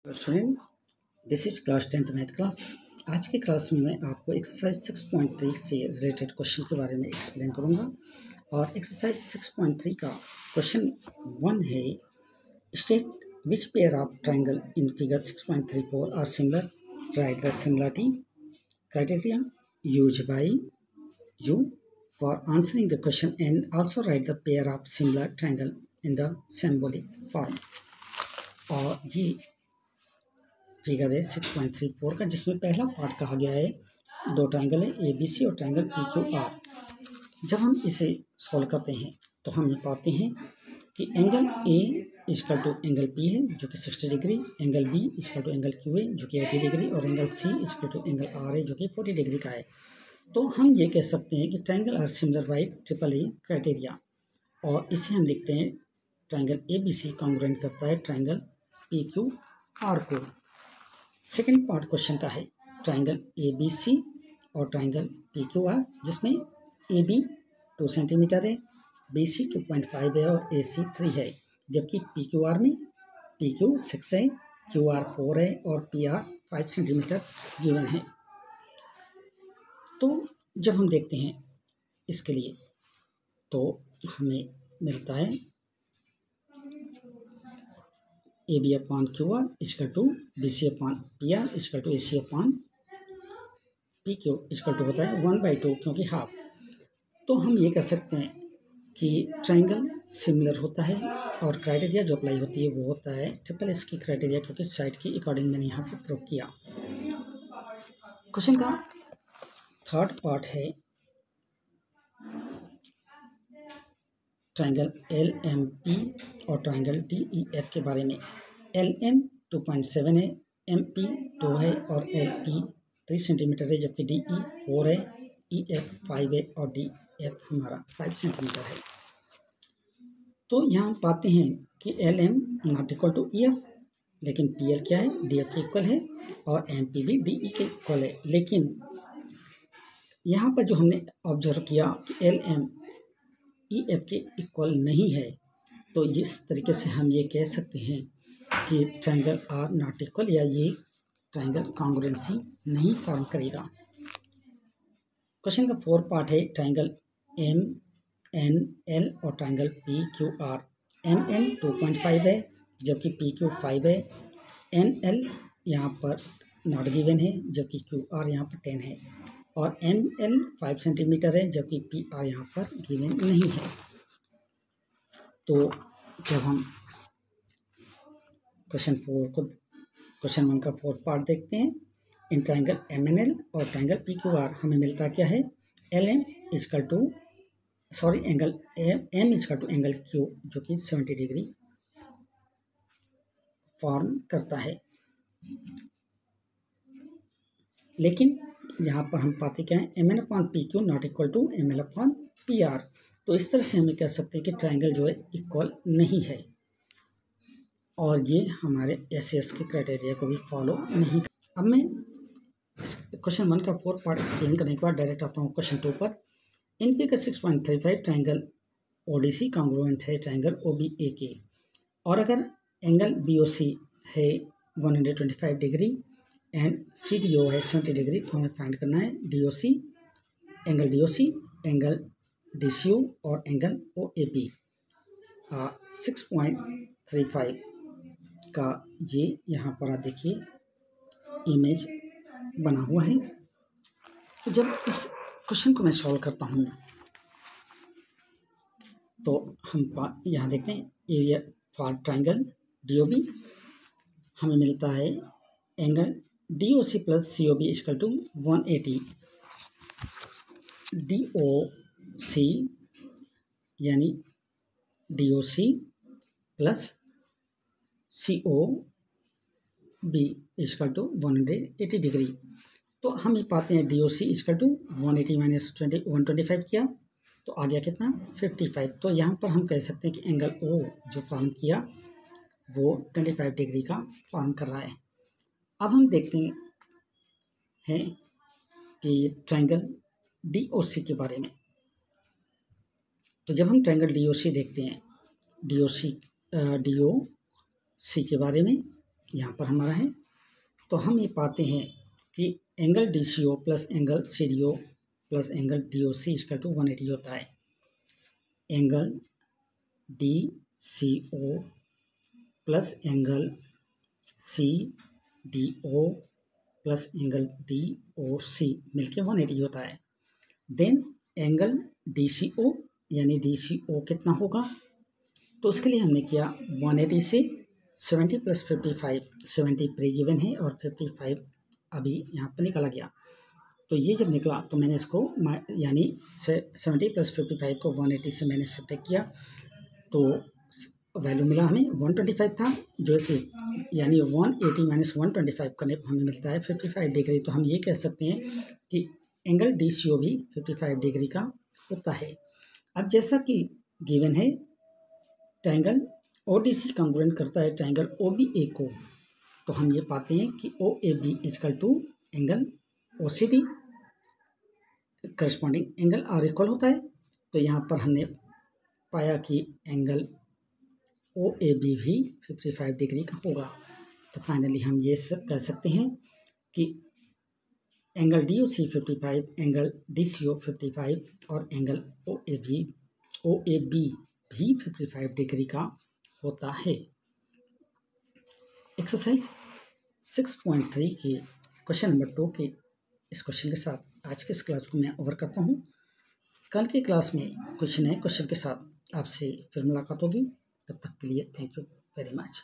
Student, this is class 10th math class. आज की class में मैं आपको एक्सरसाइज 6.3 से रिलेटेड क्वेश्चन के बारे में एक्सप्लेन करूंगा। और एक्सरसाइज 6.3 का क्वेश्चन 1 है, state which pair of triangle in figure 6.34 are similar, write the similarity criteria use by you for answering the question and also write the pair of similar triangle in the symbolic form. और ये figure है 6.34 का, जिसमें पहला part कहा गया है दो ट्राइंगल है ए बी सी और ट्राइंगल पी क्यू आर। जब हम इसे सॉल्व करते हैं तो हम ये पाते हैं कि angle A equal to angle P है जो कि 60 degree, angle B equal to angle Q है जो कि 80 डिग्री, और angle C equal to angle R है जो कि 40 डिग्री का है। तो हम ये कह सकते हैं कि triangle are similar by triple A criteria, और इसे हम लिखते हैं triangle A B C congruent करता है ट्राइंगल पी क्यू आर को। सेकेंड पार्ट क्वेश्चन का है ट्राइंगल ए बी सी और ट्राइंगल पी क्यू आर, जिसमें ए बी 2 सेंटीमीटर है, बी सी 2.5 है और ए सी 3 है, जबकि पी क्यू आर में पी क्यू 6 है, क्यू आर 4 है और पी आर 5 सेंटीमीटर गिवन है। तो जब हम देखते हैं इसके लिए तो हमें मिलता है A B upon Q R equal to B C upon P R equal to A C upon P Q equal to होता है 1/2 क्योंकि हाफ। तो हम ये कह सकते हैं कि ट्राइंगल सिमिलर होता है और क्राइटेरिया जो अप्लाई होती है वो होता है ट्रिपल एस की क्राइटेरिया, क्योंकि साइड के अकॉर्डिंग मैंने यहाँ पर प्रूव किया। क्वेश्चन का थर्ड पार्ट है ट्राइंगल एल एम पी और ट्राइंगल डी ई एफ के बारे में। एल एम 2.7 है, एम पी 2 है और एल पी 3 सेंटीमीटर है, जबकि डी ई 4 है, ई एफ 5 है और डी एफ हमारा 5 सेंटीमीटर है। तो यहाँ पाते हैं कि L M not equal to E F, लेकिन पी एल क्या है, डी एफ के इक्वल है, और एम पी भी डी ई के इक्वल है। लेकिन यहाँ पर जो हमने ऑब्जर्व किया कि एल एम ई एफ के इक्वल नहीं है, तो इस तरीके से हम ये कह सकते हैं कि ट्राइंगल आर नॉट इक्वल, या ये ट्राइंगल कॉन्ग्रुएंसी नहीं फॉर्म करेगा। क्वेश्चन का फोर्थ पार्ट है ट्राइंगल एम एन एल और triangle P Q R. M N 2.5 है जबकि पी क्यू 5 है, एन एल यहाँ पर नॉट गिवन है जबकि क्यू आर यहाँ पर 10 है, और एम एल 5 सेंटीमीटर है जबकि पी आर यहाँ पर गिवन नहीं है। तो जब हम क्वेश्चन 1 का फोर्थ पार्ट देखते हैं, in triangle M N L और ट्राइंगल पी क्यू आर हमें मिलता क्या है, L M equal to angle M equal to angle Q जो कि 70 डिग्री फॉर्म करता है। लेकिन यहाँ पर हम पाते क्या है, M N upon P Q not equal to M L upon P R. तो इस तरह से हमें कह सकते हैं कि ट्राइंगल जो है इक्वल नहीं है, और ये हमारे एस एस के क्राइटेरिया को भी फॉलो नहीं कर। अब मैं क्वेश्चन 1 का फोर्थ पार्ट एक्सप्लेन करने के बाद डायरेक्ट आता हूँ क्वेश्चन 2 पर। In figure 6.35 triangle O D C congruent है ट्राइंगल ओ बी ए के, और अगर एंगल बी ओ सी है 125 degree and C D O है 70 डिग्री, तो हमें फाइंड करना है D O C, angle D O C, angle D C O और एंगल ओ ए पी। 6.35 का ये यहाँ पर आप देखिए इमेज बना हुआ है। तो जब इस क्वेश्चन को मैं सॉल्व करता हूँ तो हम यहाँ देखते हैं area for triangle D O B हमें मिलता है angle D O C plus C O B equal to 180। D O C यानी D O C plus C O B equal to 180 degree. तो हम ये पाते हैं D O C equal to 180 minus 125 किया तो आ गया कितना 55। तो यहाँ पर हम कह सकते हैं कि एंगल ओ जो फॉर्म किया वो 25 डिग्री का फॉर्म कर रहा है। अब हम देखते हैं कि ट्राइंगल डी ओ सी के बारे में। तो जब हम ट्राइंगल डी ओ सी देखते हैं, डी ओ सी के बारे में, यहाँ पर हमारा है। तो हम ये पाते हैं कि angle D C O plus angle C D O plus angle D O C equal to 180 होता है। Angle D C O plus angle C D O plus angle D O C मिलके 180 होता है। Then angle D C O यानी D C ओ कितना होगा, तो उसके लिए हमने किया 180 से 70 प्लस 55, 70 प्री गिवन है और 55 अभी यहाँ पर निकाला गया। तो ये जब निकला तो मैंने इसको यानी 70 प्लस 55 को 180 से मैंने सब्ट्रैक्ट किया, तो वैल्यू मिला हमें 125 था, जो इस यानी 180 माइनस 125 करने पर हमें मिलता है 55 डिग्री। तो हम ये कह सकते हैं कि एंगल डी सी ओ भी 55 डिग्री का होता है। अब जैसा कि गिवन है triangle O D C congruent करता है ट्रायंगल ओ बी ए को, तो हम ये पाते हैं कि O A B equal to angle O C D corresponding angle are equal होता है। तो यहाँ पर हमने पाया कि एंगल ओ ए बी भी 55 डिग्री का होगा। तो फाइनली हम ये सब कह सकते हैं कि एंगल डी ओ सी 55, एंगल डी सी ओ 55 और एंगल ओ ए बी भी 55 डिग्री का होता है। एक्सरसाइज 6.3 के क्वेश्चन नंबर 2 के इस क्वेश्चन के साथ आज के इस क्लास को मैं ओवर करता हूँ। कल की क्लास में कुछ नए क्वेश्चन के साथ आपसे फिर मुलाकात होगी। तब तक के लिए थैंक यू वेरी मच।